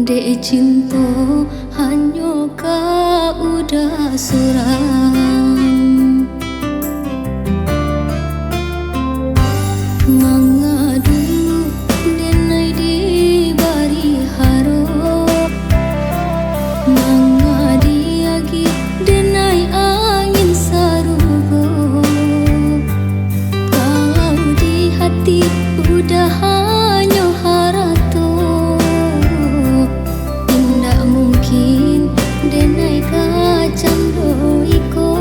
Dek cinta hanya kau udah surang mangadu denai di bari haro mangadi agi denai angin sarugo kalau di hati udah hanya harato indah mungkin denai kacang iko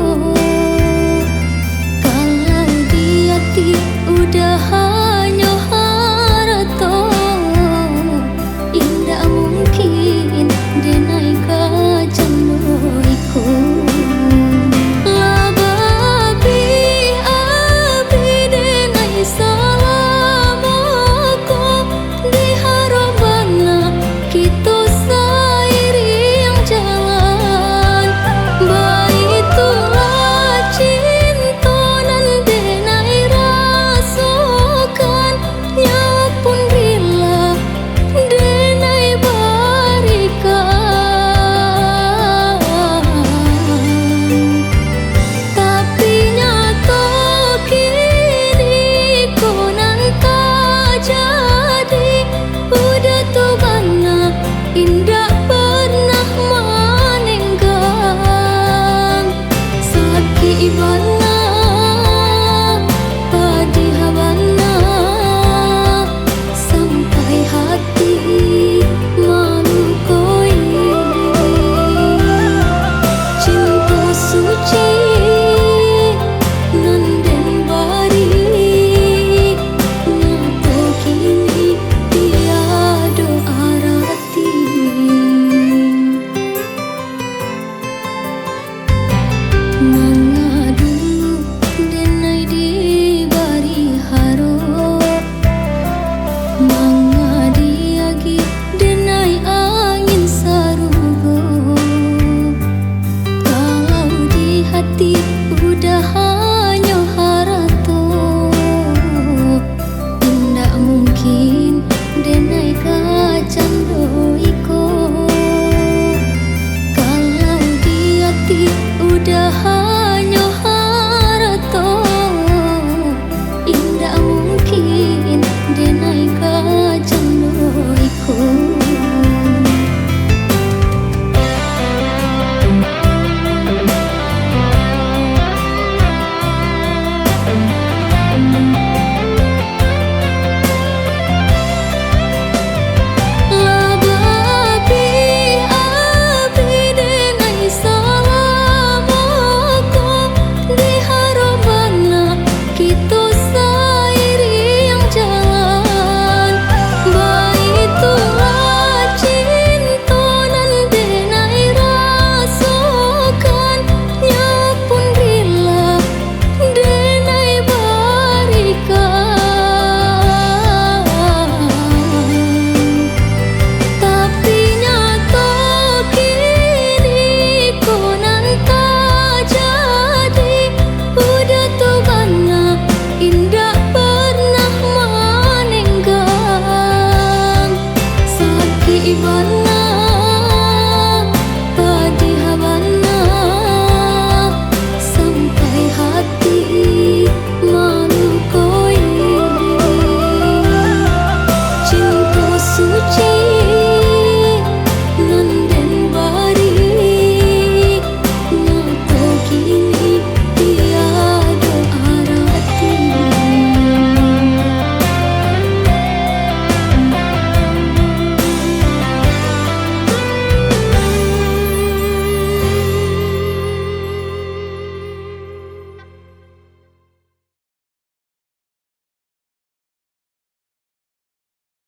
kalau di hati udah hanya harato indah mungkin denai kacang iko lababi abi denai salamoko di harobana kita seiring jalan baitulah cinta nan denai rasakan nyawa pun bila denai barikan tapi nyata kini konan tak jadi udah tuh bana indah pernah menenggang sakit ibana padi habana sampai hati manukoi cinta suci nanden bari nyata kini tiada arati mangadu denai di bari haro mangadi agi denai angin sarugo kalau di hati udah hanya harato indah mungkin